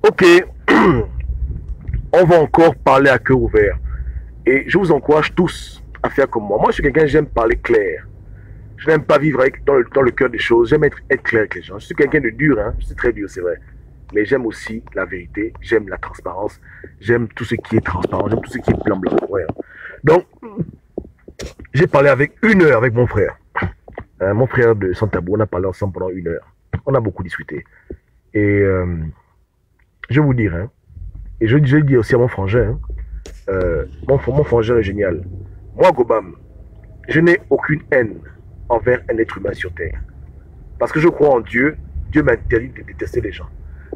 Ok, on va encore parler à cœur ouvert. Et je vous encourage tous à faire comme moi. Moi, je suis quelqu'un, j'aime parler clair. Je n'aime pas vivre dans le cœur des choses. J'aime être clair avec les gens. Je suis quelqu'un de dur, hein. Je suis très dur, c'est vrai. Mais j'aime aussi la vérité. J'aime la transparence. J'aime tout ce qui est transparent. J'aime tout ce qui est blanc. Ouais. Donc, j'ai parlé avec 1 heure avec mon frère. Mon frère de Santabou, on a parlé ensemble pendant 1 heure. On a beaucoup discuté. Et je vais vous dire, hein, et je dis aussi à mon frangin, mon frangin est génial. Moi, Gobam, je n'ai aucune haine envers un être humain sur terre. Parce que je crois en Dieu. Dieu m'interdit de détester les gens.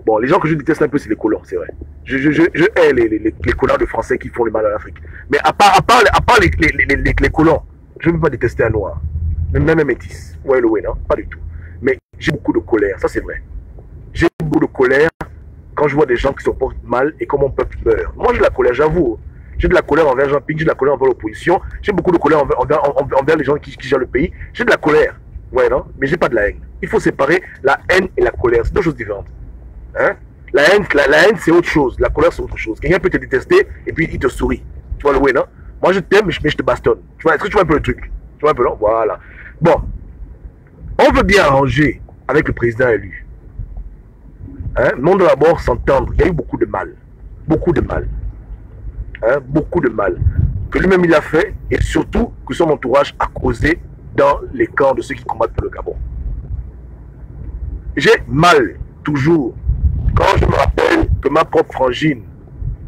Bon, les gens que je déteste un peu, c'est les colons, c'est vrai. Je hais les colons de Français qui font le mal à l'Afrique. Mais à part les colons, je ne veux pas détester un noir. Même un métis. Ouais, non, pas du tout. Mais j'ai beaucoup de colère, ça c'est vrai. J'ai beaucoup de colère quand je vois des gens qui se portent mal et comment mon peuple meurt. Moi j'ai de la colère, j'avoue. J'ai de la colère envers Jean-Pierre, j'ai de la colère envers l'opposition, j'ai beaucoup de colère envers les gens qui gèrent le pays. J'ai de la colère, ouais, non? Mais j'ai pas de la haine. Il faut séparer la haine et la colère, c'est deux choses différentes. Hein? La haine c'est autre chose, la colère c'est autre chose. Quelqu'un peut te détester et puis il te sourit. Tu vois le ouais, non? Moi je t'aime, mais je te bastonne. Tu vois, est-ce que tu vois un peu le truc? Tu vois un peu, non? Voilà. Bon, on veut bien arranger avec le président élu. Hein? Mais on doit d'abord s'entendre. Il y a eu beaucoup de mal. Beaucoup de mal. Hein? Beaucoup de mal. Que lui-même il a fait et surtout que son entourage a causé dans les camps de ceux qui combattent pour le Gabon. J'ai mal, toujours, quand je me rappelle que ma propre frangine,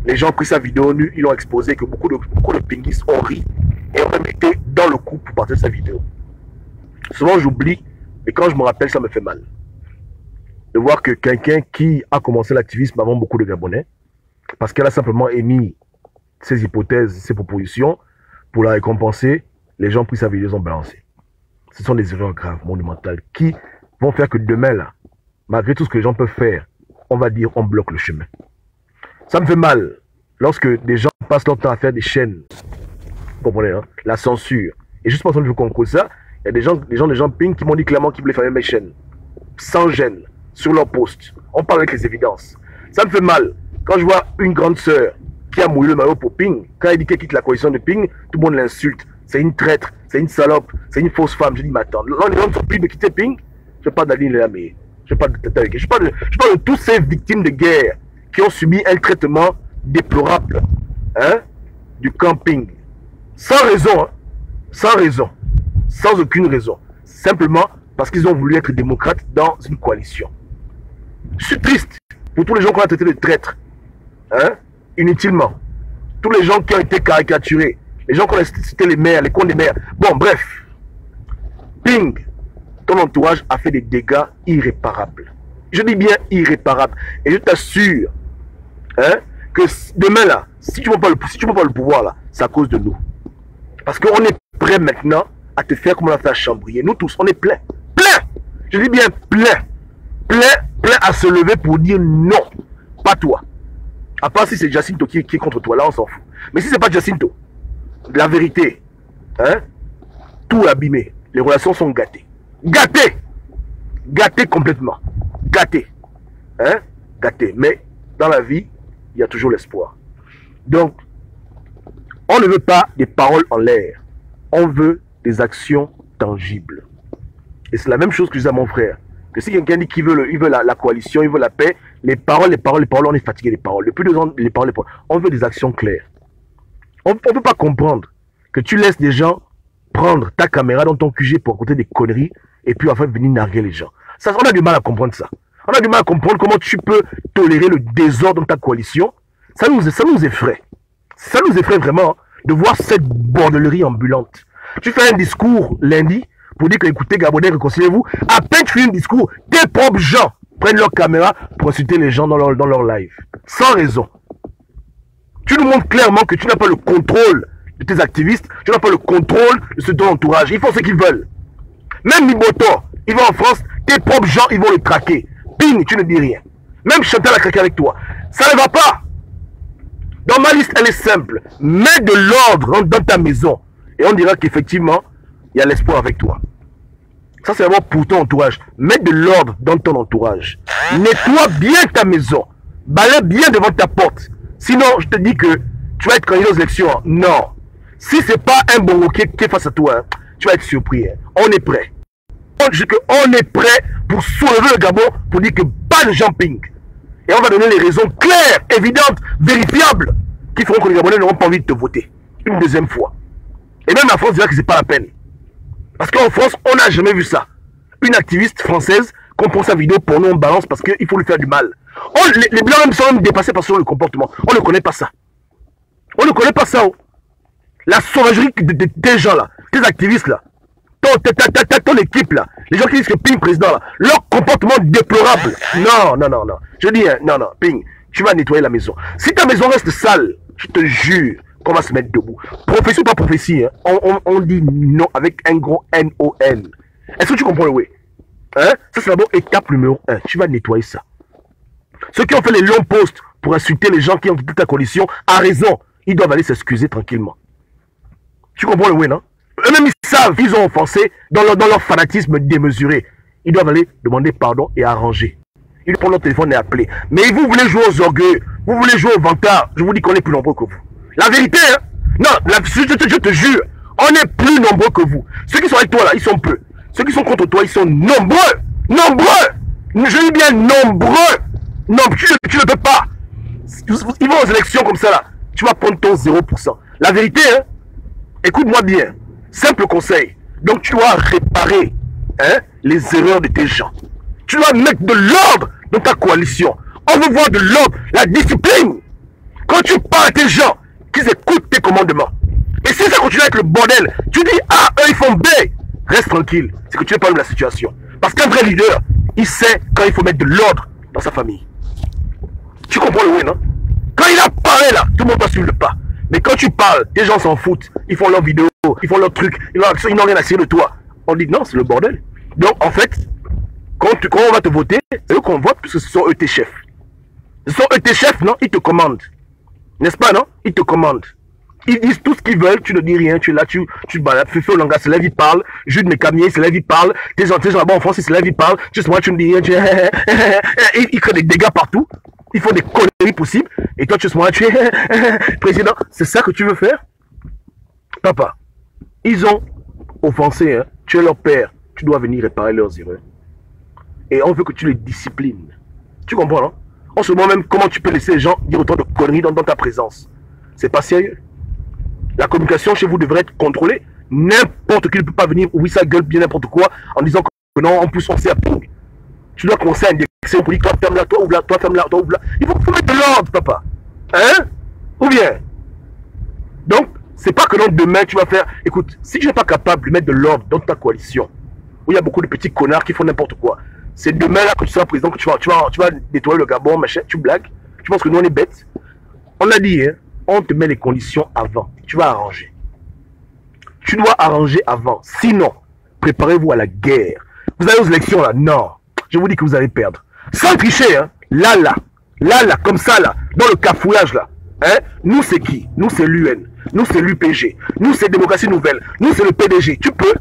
les gens ont pris sa vidéo nue, ils l'ont exposé, que beaucoup de pinguistes ont ri et ont même été dans le coup pour partager sa vidéo. Souvent j'oublie, mais quand je me rappelle, ça me fait mal. De voir que quelqu'un qui a commencé l'activisme avant beaucoup de Gabonais, parce qu'elle a simplement émis ses hypothèses, ses propositions, pour la récompenser, les gens ont pris sa vidéo, ils ont balancé. Ce sont des erreurs graves, monumentales, qui vont faire que demain, là, malgré tout ce que les gens peuvent faire, on va dire, on bloque le chemin. Ça me fait mal lorsque des gens passent leur temps à faire des chaînes, vous comprenez, hein, la censure. Et juste parce que je conclue ça, il y a des gens ping qui m'ont dit clairement qu'ils voulaient fermer mes chaînes, sans gêne, sur leur poste. On parle avec les évidences. Ça me fait mal quand je vois une grande sœur qui a mouillé le maillot pour Ping. Quand elle dit qu'elle quitte la coalition de Ping, tout le monde l'insulte. C'est une traître, c'est une salope, c'est une fausse femme. Je dis, mais attends, là, les gens ne sont plus de quitter Ping. Je ne parle d'Aline Lamé. Je parle de toutes ces victimes de guerre qui ont subi un traitement déplorable, hein, du camping. Sans raison, hein, sans raison, sans aucune raison. Simplement parce qu'ils ont voulu être démocrates dans une coalition. Je suis triste pour tous les gens qu'on a traités de traîtres, hein, inutilement. Tous les gens qui ont été caricaturés, les gens qui ont cité les maires, les cons des maires. Bon, bref. Ping, ton entourage a fait des dégâts irréparables. Je dis bien irréparables. Et je t'assure, hein, que demain là, si tu ne prends pas le pouvoir là, c'est à cause de nous. Parce qu'on est prêt maintenant à te faire comme on a fait à Chambrier. Nous tous, on est plein. Plein. Je dis bien plein. Plein à se lever pour dire non. Pas toi. À part si c'est Jacinto qui est contre toi, là on s'en fout. Mais si c'est pas Jacinto, la vérité, hein, tout est abîmé. Les relations sont gâtées. Gâtées. Gâtées complètement. Gâtées. Hein, gâtées. Mais dans la vie, il y a toujours l'espoir. Donc, on ne veut pas des paroles en l'air. On veut des actions tangibles. Et c'est la même chose que je disais à mon frère. Que si quelqu'un dit qu'il veut, il veut la coalition, il veut la paix, les paroles, on est fatigué des paroles. Depuis 2 ans, les paroles. On veut des actions claires. On ne peut pas comprendre que tu laisses des gens prendre ta caméra dans ton QG pour raconter des conneries et puis enfin venir narguer les gens. Ça, on a du mal à comprendre ça. On a du mal à comprendre comment tu peux tolérer le désordre dans ta coalition. Ça nous effraie. Ça nous effraie vraiment de voir cette bordelerie ambulante. Tu fais un discours lundi pour dire que, écoutez, Gabonais, réconciliez-vous. À peine tu fais un discours, tes propres gens prennent leur caméra pour insulter les gens dans leur live. Sans raison. Tu nous montres clairement que tu n'as pas le contrôle de tes activistes, tu n'as pas le contrôle de ton entourage. Ils font ce qu'ils veulent. Même Miboto, il va en France, tes propres gens, ils vont le traquer. Ping, tu ne dis rien. Même Chantal a craqué avec toi. Ça ne va pas. Dans ma liste, elle est simple. Mets de l'ordre dans ta maison. Et on dira qu'effectivement, il y a l'espoir avec toi. Ça, c'est vraiment pour ton entourage. Mets de l'ordre dans ton entourage. Nettoie bien ta maison. Balaye bien devant ta porte. Sinon, je te dis que tu vas être candidat aux élections. Non. Si c'est pas un bon qui est face à toi, hein, tu vas être surpris. Hein. On est prêt. On est prêt pour soulever le Gabon pour dire que pas de jumping. Et on va donner les raisons claires, évidentes, vérifiables qui feront que les Gabonais n'auront pas envie de te voter. Une deuxième fois. Et même la France dira que c'est pas la peine. Parce qu'en France, on n'a jamais vu ça. Une activiste française qu'on prend sa vidéo pour nous on balance parce qu'il faut lui faire du mal. Les blancs même sont même dépassés par le comportement. On ne connaît pas ça. On ne connaît pas ça. Oh. La sauvagerie des gens là, des activistes là, ton équipe là, les gens qui disent que Ping président là, leur comportement déplorable. Non. Je dis, non, Ping, tu vas nettoyer la maison. Si ta maison reste sale, je te jure qu'on va se mettre debout. Prophétie ou pas prophétie, hein? On dit non avec un gros N-O-N. Est-ce que tu comprends le oui? Hein? Ça c'est d'abord étape numéro 1. Tu vas nettoyer ça. Ceux qui ont fait les longs posts pour insulter les gens qui ont quitté ta coalition, à raison, ils doivent aller s'excuser tranquillement. Tu comprends le oui, non? Eux-mêmes, ils savent qu'ils ont offensé dans leur fanatisme démesuré. Ils doivent aller demander pardon et arranger. Ils prennent leur téléphone et appeler. Mais vous voulez jouer aux orgueils, vous voulez jouer aux vantards. Je vous dis qu'on est plus nombreux que vous. La vérité, hein? Non, je te jure, on est plus nombreux que vous. Ceux qui sont avec toi là, ils sont peu. Ceux qui sont contre toi, ils sont nombreux. Nombreux! Je dis bien nombreux. Non, tu ne peux pas. Ils vont aux élections comme ça là. Tu vas prendre ton 0%. La vérité, hein? Écoute-moi bien. Simple conseil. Donc tu dois réparer les erreurs de tes gens. Tu dois mettre de l'ordre dans ta coalition. On veut voir de l'ordre, la discipline. Quand tu parles à tes gens, qu'ils écoutent tes commandements. Et si ça continue avec le bordel, tu dis A, eux ils font B. Reste tranquille, c'est que tu n'es pas dans la situation. Parce qu'un vrai leader, il sait quand il faut mettre de l'ordre dans sa famille. Tu comprends le oui, non? Quand il apparaît là, tout le monde doit suivre le pas. Mais quand tu parles, les gens s'en foutent. Ils font leurs vidéos, ils font leurs trucs, ils n'ont rien à cirer de toi. On dit non, c'est le bordel. Donc en fait, quand on va te voter, c'est eux qu'on vote puisque ce sont eux tes chefs. Ce sont eux tes chefs, non? Ils te commandent. N'est-ce pas, non? Ils te commandent. Ils disent tout ce qu'ils veulent, tu ne dis rien, tu es là, tu balades, Féfé Olanga, c'est là, il parle, Jude Mécamier, c'est là, il parle, tes gens là-bas en France, c'est là, il parle, juste moi, tu ne dis rien, ils créent des dégâts partout, ils font des conneries possibles, et toi, juste moi, tu es président, c'est ça que tu veux faire? Papa, ils ont offensé, hein? Tu es leur père, tu dois venir réparer leurs erreurs. Et on veut que tu les disciplines. Tu comprends, non? On se demande même comment tu peux laisser les gens dire autant de conneries dans ta présence. C'est pas sérieux. La communication chez vous devrait être contrôlée. N'importe qui ne peut pas venir ouvrir sa gueule bien n'importe quoi en disant que non, en plus on sait à Ping. Tu dois commencer à indexer pour dire toi ferme là, toi ouvre là, toi ferme là, toi ouvre là. Il faut mettre de l'ordre, papa. Hein? Ou bien? Donc, c'est pas que non, demain tu vas faire. Écoute, si tu n'es pas capable de mettre de l'ordre dans ta coalition, où il y a beaucoup de petits connards qui font n'importe quoi, c'est demain là que tu seras président que tu vas nettoyer le Gabon, machin, tu blagues. Tu penses que nous on est bêtes? On a dit, hein, on te met les conditions avant. Tu vas arranger. Tu dois arranger avant. Sinon, préparez-vous à la guerre. Vous allez aux élections là? Non. Je vous dis que vous allez perdre. Sans tricher, hein. Là, comme ça là, dans le cafouillage là. Hein? Nous c'est qui? Nous c'est l'UN. Nous c'est l'UPG. Nous c'est Démocratie Nouvelle. Nous c'est le PDG. Tu peux.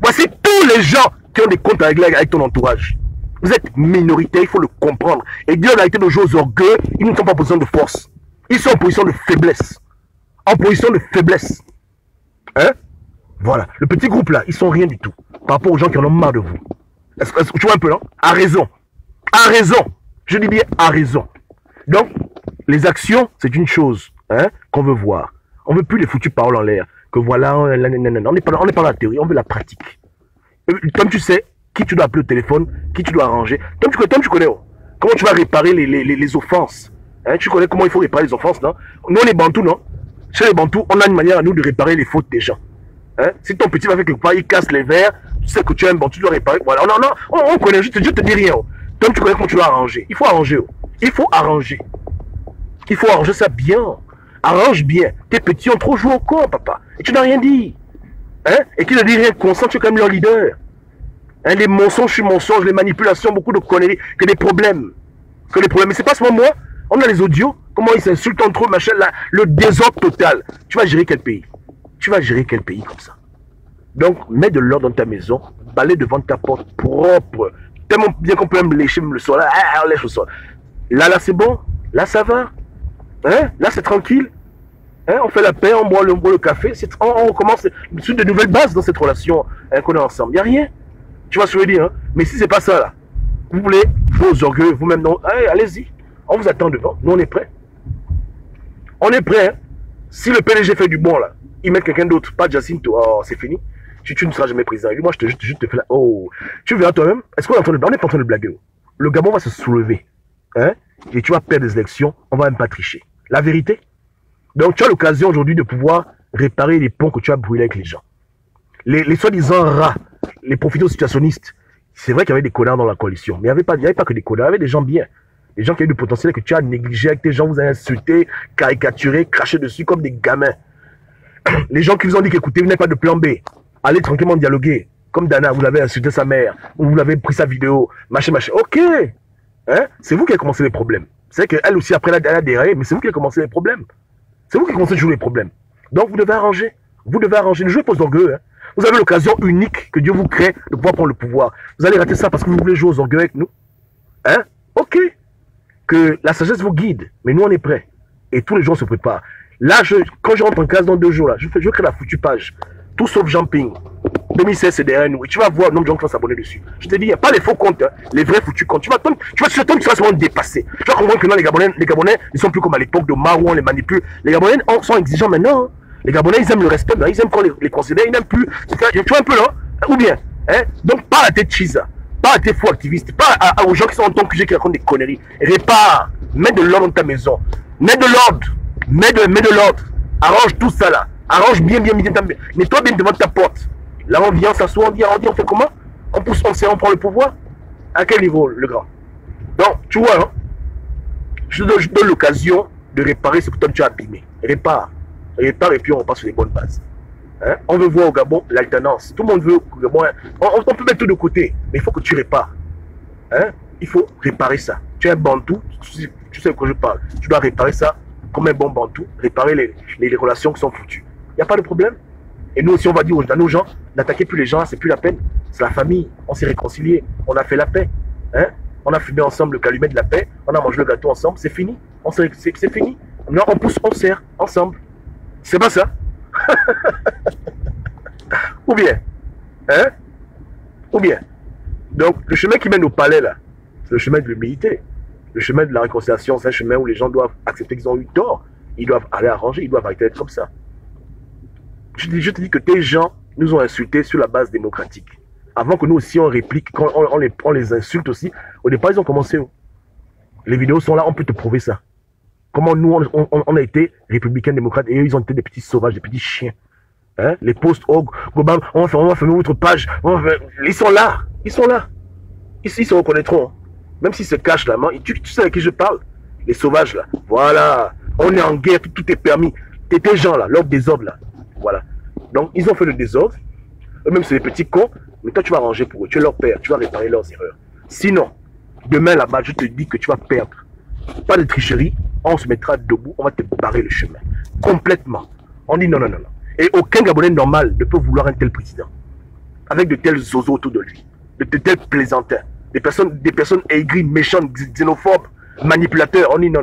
Voici tous les gens qui ont des comptes à régler avec ton entourage. Vous êtes minoritaire, il faut le comprendre. Et Dieu a été de jouer aux orgueils, ils ne sont pas en position de force. Ils sont en position de faiblesse. En position de faiblesse. Hein? Voilà. Le petit groupe là, ils sont rien du tout. Par rapport aux gens qui en ont marre de vous. Est-ce que tu vois un peu, non? À raison. À raison. Je dis bien à raison. Donc, les actions, c'est une chose hein, qu'on veut voir. On ne veut plus les foutues paroles en l'air. Que voilà, on n'est pas dans la théorie, on veut la pratique. Comme tu sais, qui tu dois appeler au téléphone, qui tu dois arranger. Tom, tu connais oh, comment tu vas réparer les offenses. Hein, tu connais comment il faut réparer les offenses, non? Nous, on est Bantous, non? Chez les Bantous, on a une manière à nous de réparer les fautes des gens. Hein? Si ton petit va faire quelque part, il casse les verres, tu sais que tu es un Bantou, tu dois réparer. Voilà, on connaît, je te dis rien. Oh. Tom, tu connais comment tu dois arranger. Il faut arranger. Oh. Il faut arranger. Il faut arranger ça bien. Arrange bien. Tes petits ont trop joué au camp, papa. Et tu n'as rien dit. Hein? Et tu ne dis rien consent, tu es quand même leur leader. Hein? Les mensonges sur mensonges, les manipulations, beaucoup de conneries, que des problèmes. Mais c'est pas seulement moi. On a les audios. Comment ils s'insultent entre eux, machin, là. Le désordre total. Tu vas gérer quel pays? Tu vas gérer quel pays comme ça? Donc, mets de l'ordre dans ta maison. Balaye devant ta porte propre. Tellement bien qu'on peut même lécher même le sol. On lèche le sol. Là, c'est bon. Là, ça va. Hein? Là, c'est tranquille. Hein? On fait la paix, on boit le café. On commence sur de nouvelles bases dans cette relation hein, qu'on est ensemble. Il n'y a rien. Tu vois ce que je veux dire? Hein? Mais si c'est pas ça, là, vous voulez vos orgueils, vous-même, non, allez-y. On vous attend devant. Nous, on est prêts. On est prêts. Hein? Si le PDG fait du bon, là, ils mettent quelqu'un d'autre, pas Jacinto, oh, c'est fini. Tu ne seras jamais président. Et moi, je te fais la... Oh, tu verras toi-même. Est-ce qu'on est en train de... On n'est pas en train de blaguer. Le Gabon va se soulever. Hein? Et tu vas perdre des élections. On va même pas tricher. La vérité. Donc, tu as l'occasion aujourd'hui de pouvoir réparer les ponts que tu as brûlés avec les gens. Les soi-disant rats, les profiteurs situationnistes. C'est vrai qu'il y avait des connards dans la coalition. Mais il n'y avait pas que des connards. Il y avait des gens bien. Des gens qui avaient du potentiel que tu as négligé avec tes gens. Vous avez insulté, caricaturé, craché dessus comme des gamins. Les gens qui vous ont dit qu'écoutez, vous n'avez pas de plan B. Allez tranquillement dialoguer. Comme Dana, vous l'avez insulté sa mère. Ou vous l'avez pris sa vidéo. Machin. Ok. Hein? C'est vous qui avez commencé les problèmes. C'est vrai qu'elle aussi, après, elle a déraillé. Mais c'est vous qui avez commencé les problèmes. C'est vous qui commencez à jouer les problèmes. Donc, vous devez arranger. Vous devez arranger. Ne jouez pas aux orgueils. Hein? Vous avez l'occasion unique que Dieu vous crée de pouvoir prendre le pouvoir. Vous allez rater ça parce que vous voulez jouer aux orgueils avec nous. Hein? Ok. Que la sagesse vous guide. Mais nous, on est prêts. Et tous les jours, on se prépare. Là, quand je rentre en classe dans 2 jours, là, je crée la foutue page. Tout sauf jumping. 2016, c'est derrière nous. Et tu vas voir le nombre de gens qui vont s'abonner dessus. Je te dis, il n'y a pas les faux comptes, hein, les vrais foutus comptes. Tu vas se rendre dépassé. Tu vas comprendre que non, les Gabonais ne sont plus comme à l'époque de Marou, on les manipule. Les Gabonais sont exigeants maintenant. Hein. Les Gabonais, ils aiment le respect, hein. Ils aiment qu'on les considère, ils n'aiment plus. Tu vois un peu là, ou bien. Hein? Donc, pas à tes chisa, pas à tes faux activistes, pas aux gens qui sont en ton QG qui racontent des conneries. Répare, mets de l'ordre dans ta maison. Mets de l'ordre. Mets de l'ordre. Arrange tout ça là. Arrange bien. Nettoie bien devant ta porte. Là, on vient, on s'assoit, on dit, on fait comment? On pousse, on sait, on prend le pouvoir. À quel niveau, le grand? Donc, tu vois, hein, je donne l'occasion de réparer ce que toi tu as abîmé. Répare et puis on repasse sur les bonnes bases. Hein? On veut voir au Gabon l'alternance. Tout le monde veut au Gabon. On peut mettre tout de côté, mais il faut que tu répares. Hein? Il faut réparer ça. Tu es un bantou, tu sais de quoi je parle. Tu dois réparer ça comme un bon bantou, réparer les relations qui sont foutues. Il n'y a pas de problème. Et nous aussi, on va dire à nos gens, n'attaquez plus les gens, c'est plus la peine. C'est la famille, on s'est réconciliés, on a fait la paix. Hein? On a fumé ensemble le calumet de la paix, on a mangé le gâteau ensemble, c'est fini. C'est fini. Maintenant, on pousse, on serre ensemble. C'est pas ça? Ou bien? Hein? Ou bien? Donc, le chemin qui mène au palais, là, c'est le chemin de l'humilité. Le chemin de la réconciliation, c'est un chemin où les gens doivent accepter qu'ils ont eu tort. Ils doivent aller arranger, ils doivent arrêter d'être comme ça. Je te dis que tes gens nous ont insultés sur la base démocratique. Avant que nous aussi on réplique, quand on les insulte aussi, au départ ils ont commencé. Les vidéos sont là, on peut te prouver ça. Comment nous on a été républicains démocrates et eux ils ont été des petits sauvages, des petits chiens. Hein? Les posts, oh, Gobam, on va faire une autre page. Ils sont là. Ils se reconnaîtront. Même s'ils se cachent la main, tu sais à qui je parle? Les sauvages là. Voilà. On est en guerre, tout est permis. Tes gens là, l'ordre des ordres là. Voilà. Donc, ils ont fait le désordre. Eux-mêmes, c'est des petits cons. Mais toi, tu vas ranger pour eux. Tu es leur père. Tu vas réparer leurs erreurs. Sinon, demain là-bas, je te dis que tu vas perdre. Pas de tricherie. On se mettra debout. On va te barrer le chemin. Complètement. On dit non. Et aucun Gabonais normal ne peut vouloir un tel président. Avec de tels zozos autour de lui. De tels plaisantins. Des personnes aigries, méchantes, xénophobes, manipulateurs. On dit non.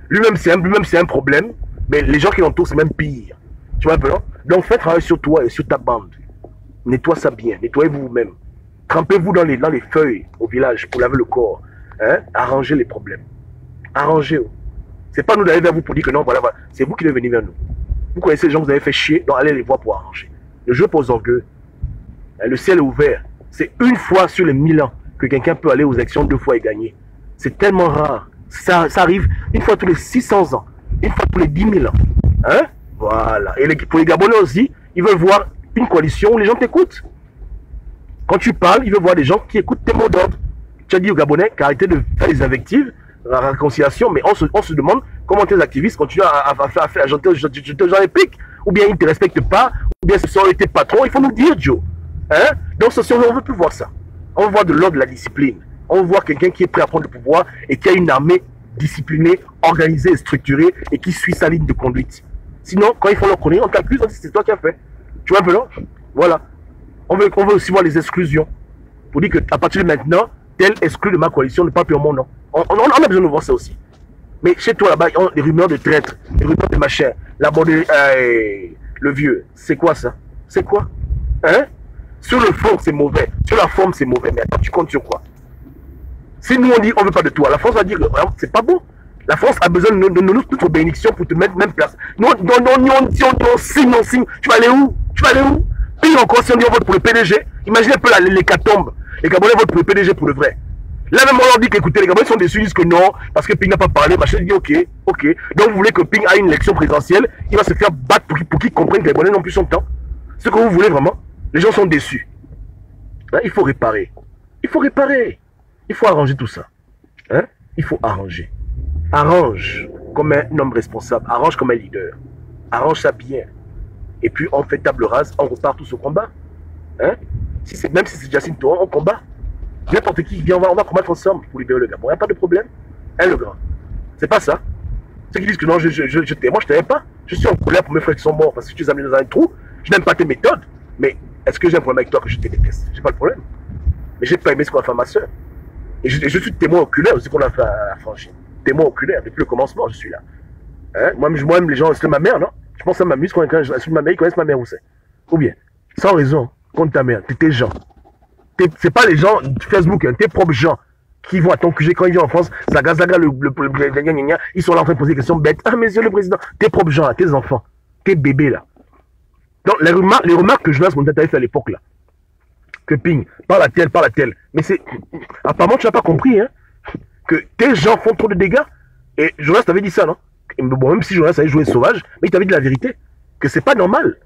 Lui-même, c'est un problème. Mais les gens qui l'entourent, c'est même pire. Tu vois un peu, non? Donc, faites travail sur toi et sur ta bande. Nettoie ça bien. Nettoyez-vous vous-même. Trempez-vous dans les feuilles au village pour laver le corps. Hein? Arrangez les problèmes. Arrangez-vous. C'est pas nous d'aller vers vous pour dire que non, voilà. C'est vous qui devez venir vers nous. Vous connaissez les gens que vous avez fait chier, donc allez les voir pour arranger. Ne jouez pas aux orgueux. Le ciel est ouvert. C'est une fois sur les 1000 ans que quelqu'un peut aller aux élections 2 fois et gagner. C'est tellement rare. Ça arrive une fois tous les 600 ans. Une fois tous les 10 000 ans. Hein? Voilà. Et pour les Gabonais aussi, ils veulent voir une coalition où les gens t'écoutent. Quand tu parles, ils veulent voir des gens qui écoutent tes mots d'ordre. Tu as dit aux Gabonais qu'arrêtez de faire des invectives, la réconciliation, mais on se demande comment tes activistes continuent à faire agenter gens épiques. Ou bien ils ne te respectent pas, ou bien ce sont tes patrons. Il faut nous dire, Joe. Hein? Donc, on ne veut plus voir ça. On veut voir de l'ordre de la discipline. On veut voir quelqu'un qui est prêt à prendre le pouvoir et qui a une armée disciplinée, organisée et structurée et qui suit sa ligne de conduite. Sinon, quand ils font leur connerie, on t'accuse, on dit c'est toi qui as fait. Tu vois un peu là? Voilà. On veut aussi voir les exclusions. Pour dire qu'à partir de maintenant, tel exclu de ma coalition, ne parle plus au monde, non. On a besoin de voir ça aussi. Mais chez toi là-bas, des rumeurs de traître, des rumeurs de machin, l'abonné, le vieux, c'est quoi ça? C'est quoi? Hein? Sur le fond, c'est mauvais. Sur la forme, c'est mauvais. Mais attends, tu comptes sur quoi? Si nous on dit on veut pas de toi, la France va dire c'est pas bon. La France a besoin de notre bénédiction pour te mettre même place. Non, on signe. Tu vas aller où? Puis encore, si on dit on vote pour le PDG, imaginez un peu l'hécatombe. Les Gabonais votent pour le PDG pour le vrai. Là même on leur dit qu'écoutez, les Gabonais sont déçus, ils disent que non, parce que Ping n'a pas parlé, machin, dit ok. Donc vous voulez que Ping ait une élection présidentielle, il va se faire battre pour qu'ils comprennent que les Gabonais n'ont plus son temps. C'est ce que vous voulez vraiment. Les gens sont déçus. Hein, il faut réparer. Il faut arranger tout ça. Hein? Il faut arranger. Arrange comme un homme responsable. Arrange comme un leader. Arrange ça bien. Et puis on fait table rase, on repart tous au combat. Hein? Même si c'est Jacinthe Touran, on combat. N'importe qui vient, on va combattre ensemble pour libérer le Gabon. Il n'y a pas de problème. Hein, le grand? C'est pas ça. Ceux qui disent que non, moi je t'aime pas. Je suis en colère pour mes frères qui sont morts parce que tu les as mis dans un trou. Je n'aime pas tes méthodes. Mais est-ce que j'ai un problème avec toi que je te déteste? J'ai pas de problème. Mais j'ai pas aimé ce qu'on a fait à ma soeur. Et je suis témoin oculaire de ce qu'on a fait à Franchine. Témoin oculaire, depuis le commencement, je suis là. Hein? Moi-même, les gens, c'est ma mère, non? Je pense que ça m'amuse quand je suis ma mère, ils connaissent ma mère où c'est. Ou bien, sans raison, contre ta mère, t'es tes gens. C'est pas les gens de Facebook, hein, tes propres gens qui vont à ton QG quand ils viennent en France, zaga, ils sont là en train de poser des questions bêtes. Ah, monsieur le président, tes propres gens, là, tes enfants, tes bébés là. Donc, les remarques que Jonas Montand avait fait à l'époque là, que Ping, parle à tel, mais c'est. Apparemment, tu n'as pas compris, hein, que tes gens font trop de dégâts. Et Jonas t'avait dit ça, non? Bon, même si Jonas avait joué sauvage, mais il t'avait dit la vérité, que c'est pas normal.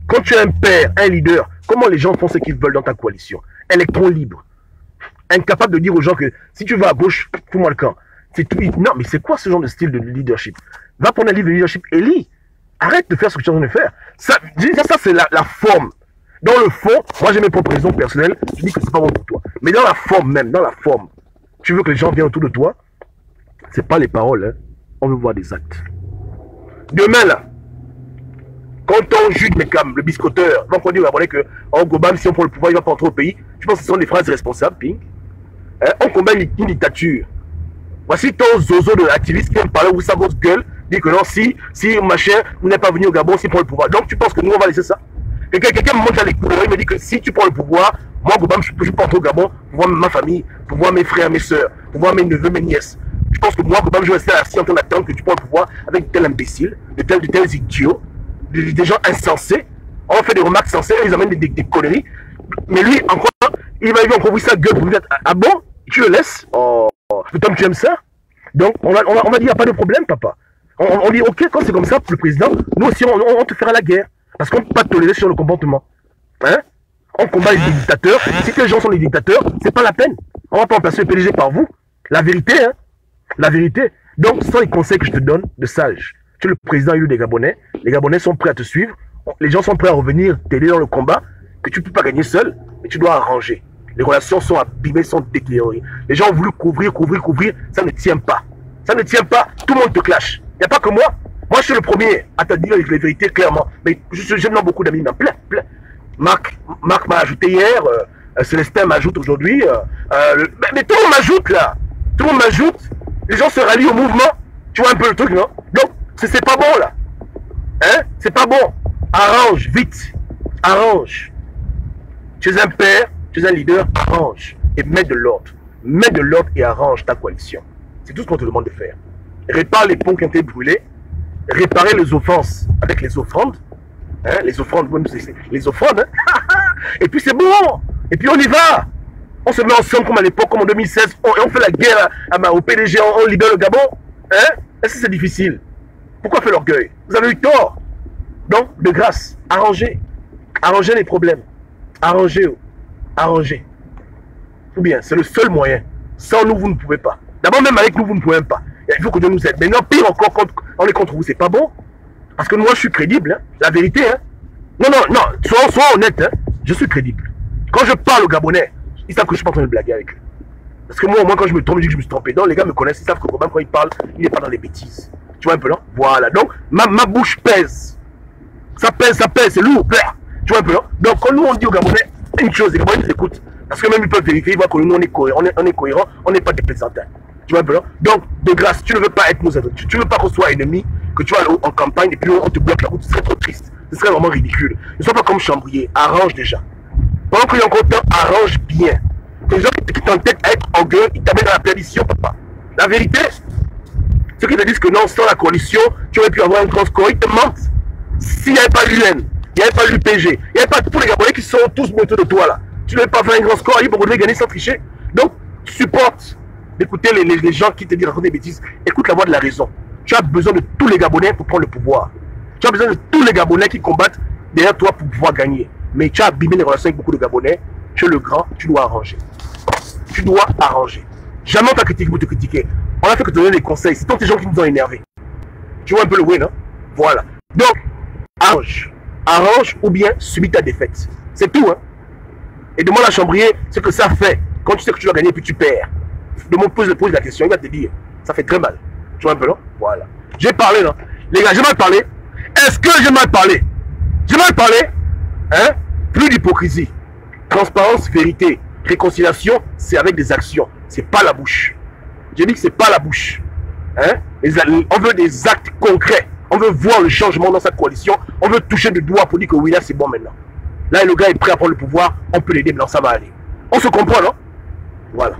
Quand tu es un père, un leader, comment les gens font ce qu'ils veulent dans ta coalition? Électron libre. Incapable de dire aux gens que si tu vas à gauche, fous-moi le camp. Non, mais c'est quoi ce genre de style de leadership? Va prendre un livre de leadership et lis. Arrête de faire ce que tu es en train de faire. Ça c'est la forme. Dans le fond, moi j'ai mes propres raisons personnelles, je dis que c'est pas bon pour toi. Mais dans la forme même, tu veux que les gens viennent autour de toi, c'est pas les paroles, hein. On veut voir des actes. Demain là, quand on juge le biscoteur, donc on dit que en Gobam, si on prend le pouvoir, il va pas entrer au pays. Je pense que ce sont des phrases responsables, Ping. Hein? On combat une dictature. Voici ton zozo de l'activiste qui vient parler où sa grosse gueule, dit que non, si machin, vous n'êtes pas venu au Gabon, si prend le pouvoir. Donc tu penses que nous on va laisser ça? Quelqu'un me monte à l'écoute, il me dit que si tu prends le pouvoir, moi Gobam, je peux pas entrer au Gabon pour voir ma famille, pour voir mes frères, mes soeurs, pour voir mes neveux, mes nièces. Je pense que moi Gobam, je vais rester assis en train d'attendre que tu prends le pouvoir avec de tels imbéciles, de tels idiots, des gens insensés. On fait des remarques sensées, ils amènent des conneries. Mais lui, encore, il va encore ouvrir sa gueule pour lui dire ah bon, tu le laisses? Oh, Tom, tu aimes ça? Donc, on va dire, il n'y a pas de problème, papa. On dit, ok, quand c'est comme ça, le président, nous aussi, on te fera la guerre. Parce qu'on ne peut pas tolérer sur le comportement. Hein? On combat les dictateurs. Si les gens sont des dictateurs, c'est pas la peine. On va pas remplacer le PDG par vous. La vérité, hein? La vérité. Donc, ce sont les conseils que je te donne de sage. Tu es le président élu des Gabonais. Les Gabonais sont prêts à te suivre. Les gens sont prêts à revenir t'aider dans le combat que tu ne peux pas gagner seul, mais tu dois arranger. Les relations sont abîmées, sont détériorées. Les gens ont voulu couvrir. Ça ne tient pas. Ça ne tient pas. Tout le monde te clash. Il n'y a pas que moi. Moi, je suis le premier à te dire les vérités clairement. Mais je nomme beaucoup d'amis, plein. Marc m'a ajouté hier. Célestin m'ajoute aujourd'hui. Mais tout le monde m'ajoute là. Tout le monde m'ajoute. Les gens se rallient au mouvement. Tu vois un peu le truc, non? Donc, c'est pas bon là. Hein? C'est pas bon. Arrange, vite. Arrange. Tu es un père, tu es un leader, arrange. Et mets de l'ordre. Mets de l'ordre et arrange ta coalition. C'est tout ce qu'on te demande de faire. Répare les ponts qui ont été brûlés. Réparer les offenses avec les offrandes. Hein? Les offrandes, hein? Et puis c'est bon. Et puis on y va. On se met ensemble comme à l'époque, comme en 2016. On fait la guerre au PDG, on libère le Gabon. Hein? Est-ce que c'est difficile? Pourquoi faire l'orgueil? Vous avez eu tort. Donc, de grâce, arrangez. Arrangez les problèmes. Arrangez. Ou bien, c'est le seul moyen. Sans nous, vous ne pouvez pas. D'abord, même avec nous, vous ne pouvez pas. Il faut que Dieu nous aide. Maintenant, pire encore, quand on est contre vous, c'est pas bon. Parce que moi, je suis crédible. Hein. La vérité. Hein. Non. Sois honnête. Hein. Je suis crédible. Quand je parle aux Gabonais, ils savent que je suis pas en train de blaguer avec eux. Parce que moi, au moins, quand je me trompe, je dis que je me suis trompé. Donc, les gars me connaissent. Ils savent que quand il parle, il n'est pas dans les bêtises. Tu vois un peu, non? Voilà. Donc, ma bouche pèse. Ça pèse. C'est lourd. Tu vois un peu, non? Donc, quand nous, on dit aux Gabonais une chose, les Gabonais nous écoutent. Parce que même ils peuvent vérifier, ils voient que nous, on est cohérent, on n'est pas des plaisantins. Tu vois un peu là? Donc, de grâce, tu ne veux pas être nos ennemis. Tu ne veux pas qu'on soit ennemi, que tu vas en campagne et puis on te bloque la route. Ce serait trop triste. Ce serait vraiment ridicule. Ne sois pas comme Chambrier. Arrange déjà. Pendant qu'il y a encore temps, arrange bien. Les gens qui t'entêtent à être orgueilleux, ils t'amènent à la perdition, papa. La vérité, ceux qui te disent que non, sans la coalition, tu aurais pu avoir un grand score, ils te mentent. S'il n'y avait pas l'UN, il n'y avait pas l'UPG, il n'y avait pas tous les Gabonais qui sont tous autour de toi là. Tu n'avais pas fait un grand score, ils pourraient gagner sans tricher. Donc, supporte d'écouter les gens qui te disent raconter des bêtises. Écoute la voix de la raison. Tu as besoin de tous les Gabonais pour prendre le pouvoir. Tu as besoin de tous les Gabonais qui combattent derrière toi pour pouvoir gagner. Mais tu as abîmé les relations avec beaucoup de Gabonais. Tu es le grand, tu dois arranger. Tu dois arranger. Jamais on t'a critiqué pour te critiquer. On a fait que te donner des conseils. C'est tant des gens qui nous ont énervés. Tu vois un peu le win, hein? Voilà. Donc, arrange. Arrange ou bien subis ta défaite. C'est tout, hein? Et demande à Chambrier ce que ça fait quand tu sais que tu dois gagner et puis tu perds. Pose la question, il va te dire. Ça fait très mal. Tu vois un peu, non? Voilà. J'ai parlé, non? Les gars, j'ai mal parlé. Est-ce que j'ai mal parlé? J'ai mal parlé? Hein? Plus d'hypocrisie. Transparence, vérité. Réconciliation, c'est avec des actions. C'est pas la bouche. J'ai dit que c'est pas la bouche. Hein? On veut des actes concrets. On veut voir le changement dans sa coalition. On veut toucher du doigt pour dire que oui, là, c'est bon maintenant. Là, le gars est prêt à prendre le pouvoir. On peut l'aider, mais ça va aller. On se comprend, non? Voilà.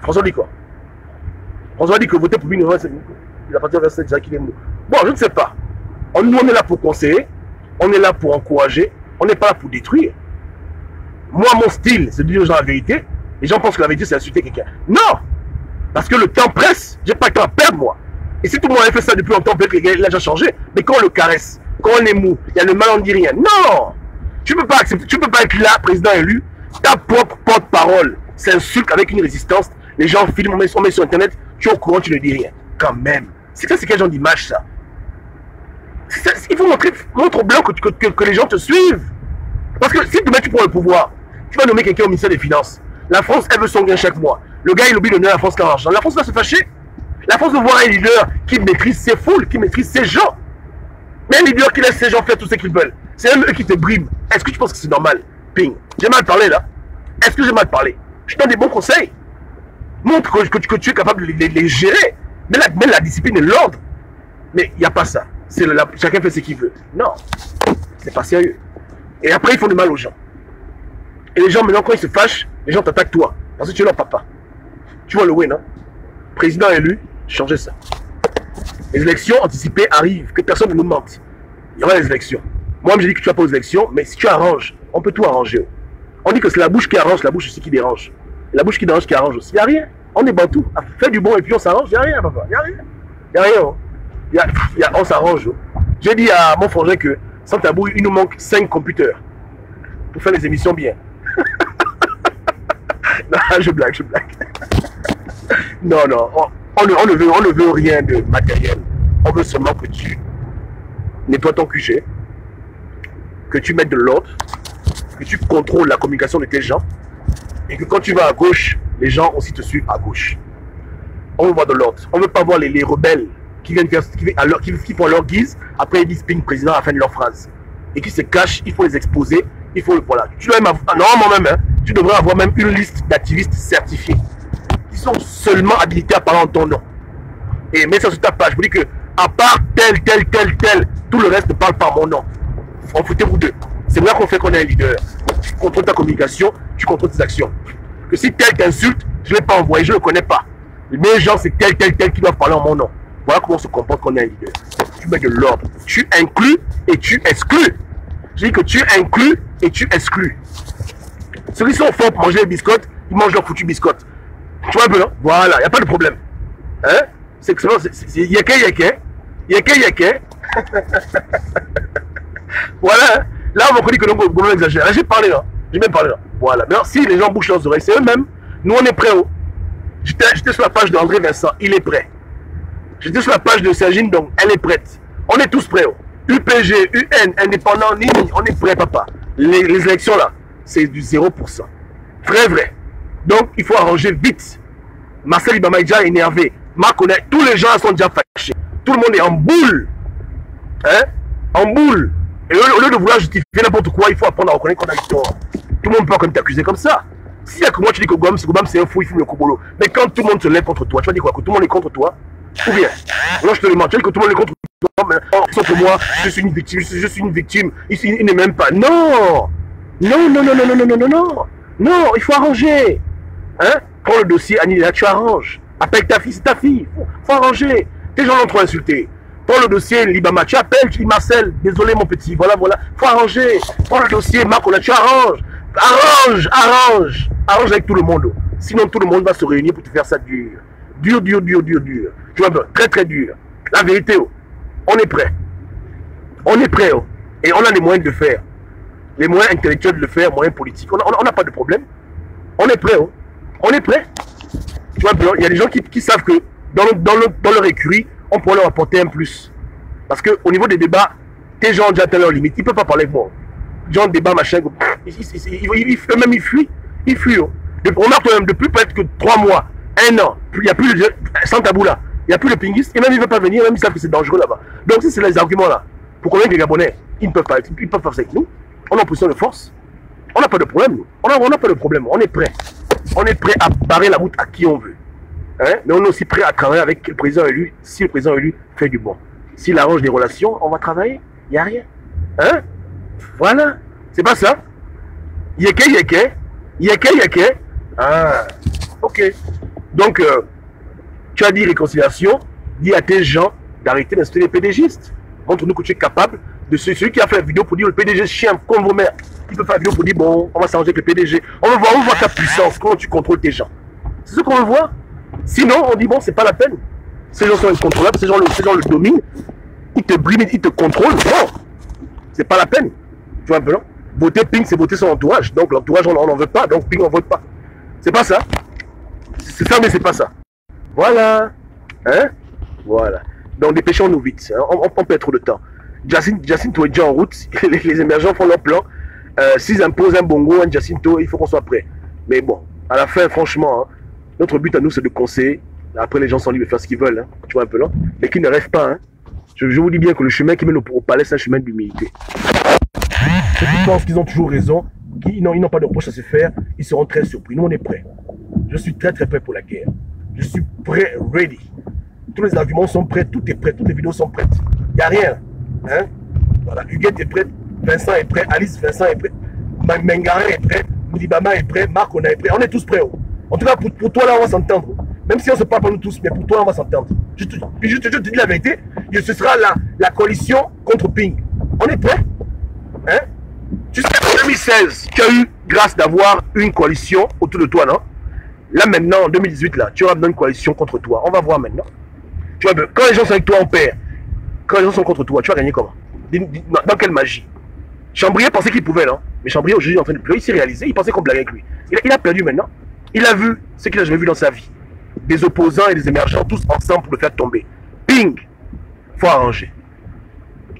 François dit quoi? François dit que voter pour lui, il a parti vers cette déjà qu'il est mou. Bon, je ne sais pas. Nous, on est là pour conseiller. On est là pour encourager. On n'est pas là pour détruire. Moi, mon style, c'est de dire aux gens la vérité. Les gens pensent que la vérité, c'est insulter quelqu'un. Non! Parce que le temps presse. J'ai pas le temps à perdre, moi. Et si tout le monde avait fait ça depuis longtemps, peut-être qu'il a déjà changé. Mais quand on le caresse, quand on est mou, il y a le mal, on ne dit rien. Non! Tu ne peux pas accepter, tu ne peux pas être là, président élu, ta propre porte-parole s'insulte avec une résistance. Les gens filment, on met sur Internet, tu es au courant, tu ne dis rien. Quand même. C'est quel genre d'image, ça? Il faut montre blanc que les gens te suivent. Parce que si demain tu prends le pouvoir, tu vas nommer quelqu'un au ministère des Finances. La France, elle veut son gain chaque mois. Le gars, il oublie de donner à la France 40 argent. La France va se fâcher. La France veut voir un leader qui maîtrise ses foules, qui maîtrise ses gens. Mais un leader qui laisse ses gens faire tout ce qu'ils veulent. C'est même eux qui te briment. Est-ce que tu penses que c'est normal? Ping. J'ai mal parlé là. Est-ce que j'ai mal parlé? Je te donne des bons conseils. Montre que tu es capable de les gérer. Mais la discipline et l'ordre. Mais il n'y a pas ça. Chacun fait ce qu'il veut. Non. C'est pas sérieux. Et après, ils font du mal aux gens. Et les gens, maintenant, quand ils se fâchent, les gens t'attaquent toi. Parce que tu es leur papa. Tu vois le win, non? Président élu, changez ça. Les élections anticipées arrivent. Que personne ne nous mente. Il y aura les élections. Moi, j'ai dit que tu vas pas aux élections, mais si tu arranges, on peut tout arranger. On dit que c'est la bouche qui arrange, la bouche aussi qui dérange. Et la bouche qui dérange, qui arrange aussi. Il n'y a rien. On est bantou. Fais du bon et puis on s'arrange. Il n'y a rien, papa. Il n'y a rien. Il n'y a rien. On s'arrange. J'ai dit à mon frangin que sans tabou, il nous manque 5 computers pour faire les émissions bien. Non, je blague. Non, on ne veut rien de matériel. On veut seulement que tu nettoies ton QG, que tu mettes de l'ordre, que tu contrôles la communication de tes gens, et que quand tu vas à gauche, les gens aussi te suivent à gauche. On veut voir de l'ordre. On ne veut pas voir les rebelles qui font leur guise, après ils disent ping président à la fin de leur phrase. Et qui se cachent, il faut les exposer, il faut le voilà. Tu dois même avoir, normalement même, hein, tu devrais avoir même une liste d'activistes certifiés qui sont seulement habilités à parler en ton nom. Et mets ça sur ta page, vous dis que à part tel, tout le reste ne parle pas en mon nom. En foutez-vous d'eux. C'est là qu'on fait qu'on est un leader. Tu contrôles ta communication, tu contrôles tes actions. Que si tel t'insulte, je ne l'ai pas envoyé, je ne le connais pas. Les gens, c'est tel qui doivent parler en mon nom. Voilà comment on se comporte quand on est un leader. Tu mets de l'ordre. Tu inclus et tu exclus. Je dis que tu inclus et tu exclus. Ceux qui sont forts pour manger les biscottes, ils mangent leur foutu biscotte. Tu vois un peu, non? Voilà, il n'y a pas de problème. Hein? C'est excellent, c'est yeke. Voilà, hein? Là, on va dire que le gouvernement exagère. Là, j'ai parlé là. J'ai même parlé là. Voilà. Mais alors, si les gens bouchent leurs oreilles, c'est eux-mêmes. Nous, on est prêts. Oh. J'étais sur la page d'André Vincent, il est prêt. J'étais sur la page de Sergine, donc elle est prête. On est tous prêts. Oh. UPG, UN, indépendant, Nini, on est prêts, papa. Les élections là, c'est du 0%. Vrai. Donc, il faut arranger vite. Marcel Ibama est déjà énervé. Marc connaît, tous les gens sont déjà fâchés. Tout le monde est en boule. Hein? En boule. Et au lieu de vouloir justifier n'importe quoi, il faut apprendre à reconnaître qu'on a eu tort. Tout le monde peut quand même t'accuser comme ça. S'il y a que moi, tu dis que Gobam c'est un fou, il fume le Kobolo. Mais quand tout le monde se lève contre toi, tu vas dire quoi? Que tout le monde est contre toi? Ou bien, moi je te demande, tu dis que tout le monde est contre toi, mais sauf que moi, je suis une victime, je suis une victime. Il n'est même pas. Non! Non, non, non, non, non, non, non, non, non. Non, il faut arranger. Hein? Prends le dossier, Annie, là, tu arranges. Appelle ta fille, c'est ta fille. Faut arranger. Tes gens l'ont trop insulté. Prends le dossier, Libama, tu appelles, tu dis Marcel, désolé mon petit, voilà, voilà. Faut arranger. Prends le dossier, Marco, là, tu arranges. Arrange, arrange. Arrange avec tout le monde. Sinon, tout le monde va se réunir pour te faire ça dur. Dur, dur, dur, dur, dur. Tu vois, très, très dur. La vérité, oh, on est prêt. On est prêt, oh. Et on a les moyens de le faire. Les moyens intellectuels de le faire, moyens politiques. On n'a pas de problème. On est prêt, oh. On est prêt. Tu vois, il y a des gens qui savent que dans leur écurie, on pourrait leur apporter un plus. Parce qu'au niveau des débats, tes gens ont déjà atteint leur limite. Ils ne peuvent pas parler avec moi. Genre débat, machin. Eux-mêmes, ils fuient. Ils fuient. Oh. Remarque toi-même, depuis peut-être que 3 mois, 1 an, il n'y a plus de. Sans tabou là. Il n'y a plus de pinguistes. Et même ils ne veulent pas venir. Même ils savent que c'est dangereux là-bas. Donc, si c'est les arguments là, pour convaincre les Gabonais, ils ne peuvent pas faire ça avec nous. On est en position de force. On n'a pas de problème. Nous. On n'a pas de problème. On est prêt. On est prêt à barrer la route à qui on veut. Hein? Mais on est aussi prêt à travailler avec le président élu si le président élu fait du bon. S'il arrange des relations, on va travailler. Il n'y a rien. Hein? Voilà. C'est pas ça. Yeke, yeke. Yeke, yeke. Ah. Ok. Donc, tu as dit réconciliation. Dis à tes gens d'arrêter d'insulter les PDGistes. Montre-nous que tu es capable de celui qui a fait la vidéo pour dire le PDG chien comme vos mères. Il peut faire la vidéo pour dire bon, on va s'arranger avec le PDG. On veut voir ta puissance, comment tu contrôles tes gens. C'est ce qu'on veut voir. Sinon, on dit bon, c'est pas la peine. Ces gens sont incontrôlables, ces gens le dominent. Ils te briment, ils te contrôlent. Non, c'est pas la peine. Tu vois un peu, non? Voter Ping, c'est voter son entourage. Donc l'entourage, on n'en veut pas. Donc Ping, on vote pas. C'est pas ça. C'est ça, mais c'est pas ça. Voilà. Hein? Voilà. Donc dépêchons-nous vite. Hein? On perd trop de temps. Jacinto est déjà en route. Les émergents font leur plan. S'ils imposent un bongo, un Jacinto, il faut qu'on soit prêt. Mais bon, à la fin, franchement, hein, notre but à nous, c'est de conseiller. Après, les gens sont libres de faire ce qu'ils veulent. Hein, tu vois un peu là. Mais qu'ils ne rêvent pas. Hein. Je vous dis bien que le chemin qui mène au palais, c'est un chemin d'humilité. Ceux qui pensent qu'ils ont toujours raison, ils n'ont pas de reproche à se faire, ils seront très surpris. Nous, on est prêts. Je suis très très prêt pour la guerre. Je suis prêt, ready. Tous les arguments sont prêts, tout est prêt, toutes les vidéos sont prêtes. Il n'y a rien. Hein? Voilà, Huguette est prête, Vincent est prêt, Alice, Vincent est prêt, Mengarin est prêt, Moudibama est prêt, Marc, on est prêt. On est tous prêts. Oh. En tout cas, pour toi, là, on va s'entendre. Même si on ne se parle pas nous tous, mais pour toi, on va s'entendre. Je te dis la vérité, ce sera la coalition contre Ping. On est prêt? Hein? Tu sais, en 2016, tu as eu grâce d'avoir une coalition autour de toi, non? Là, maintenant, en 2018, là, tu auras une coalition contre toi. On va voir maintenant. Tu vois, quand les gens sont avec toi, on perd. Quand les gens sont contre toi, tu vas gagner comment? Dans quelle magie? Chambrier pensait qu'il pouvait, non? Mais Chambrier, aujourd'hui, est en train de pleurer. Il s'est réalisé, il pensait qu'on blaguait avec lui. Il a perdu maintenant. Il a vu ce qu'il n'a jamais vu dans sa vie. Des opposants et des émergents, tous ensemble pour le faire tomber. Ping! Faut arranger.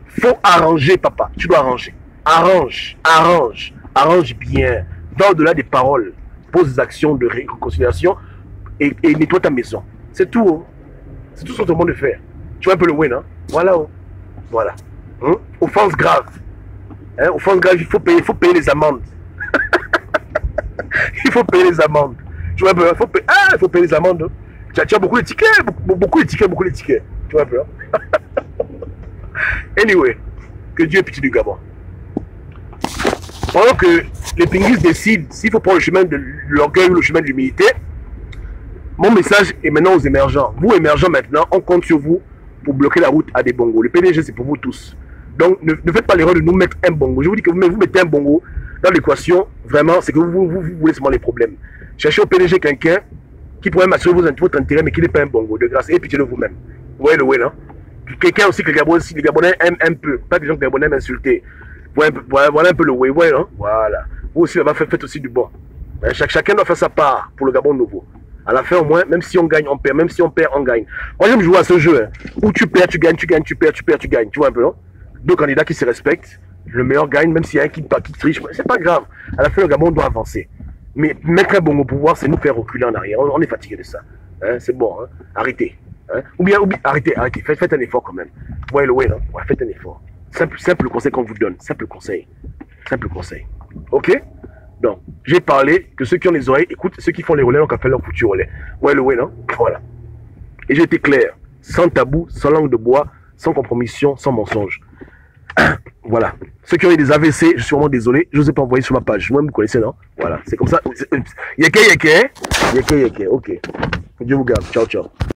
Faut arranger, papa. Tu dois arranger. Arrange, arrange, arrange bien. Va au-delà des paroles. Pose des actions de réconciliation et nettoie ta maison. C'est tout. Oh. C'est tout ce qu'on te demande de faire. Tu vois un peu le win, hein? Voilà. Oh. Voilà. Hein? Offense grave. Hein? Offense grave, il faut payer les amendes. Il faut payer les amendes. Tu vois un peu, il faut payer les amendes. Oh. Tu as beaucoup de tickets, beaucoup de tickets. Tu vois un peu. Hein? Anyway, que Dieu ait pitié du Gabon. Pendant que les pinguistes décident s'il faut prendre le chemin de l'orgueil ou le chemin de l'humilité, mon message est maintenant aux émergents. Vous, émergents, maintenant, on compte sur vous pour bloquer la route à des bongos. Le PDG, c'est pour vous tous. Donc, ne faites pas l'erreur de nous mettre un bongo. Je vous dis que vous mettez un bongo dans l'équation, vraiment, c'est que vous voulez seulement les problèmes. Cherchez au PDG quelqu'un qui pourrait m'assurer votre intérêt, mais qui n'est pas un bongo, de grâce. Et pitié de vous-même. Vous voyez le way, non? Quelqu'un aussi que les Gabonais aiment un peu. Pas des gens que les Gabonais aiment insulter. Voilà un peu le way, non? Voilà. Vous aussi, faites aussi du bon. Chacun doit faire sa part pour le Gabon nouveau. À la fin, au moins, même si on gagne, on perd. Même si on perd, on gagne. Moi, j'aime jouer à ce jeu, hein, où tu perds, tu gagnes, tu perds, tu gagnes. Tu vois un peu, non? Deux candidats qui se respectent. Le meilleur gagne, même s'il y a un qui triche. C'est pas grave. À la fin, le Gabon doit avancer. Mais mettre un bon au pouvoir, c'est nous faire reculer en arrière. On est fatigué de ça. Hein, c'est bon. Hein? Arrêtez. Hein? Ou bien, arrêtez. Faites un effort quand même. Vous voyez le way, non? Ouais, faites un effort. Simple conseil qu'on vous donne. Simple conseil. Ok? Donc, j'ai parlé que ceux qui ont les oreilles écoutent, ceux qui font les relais ont qu'à faire leur foutu relais. Ouais, le ouais, non? Voilà. Et j'ai été clair, sans tabou, sans langue de bois, sans compromission, sans mensonge. Voilà. Ceux qui ont eu des AVC, je suis vraiment désolé, je ne vous ai pas envoyé sur ma page. Moi, vous connaissez, non? Voilà, c'est comme ça. Yeke, ok. Dieu vous garde. Ciao, ciao.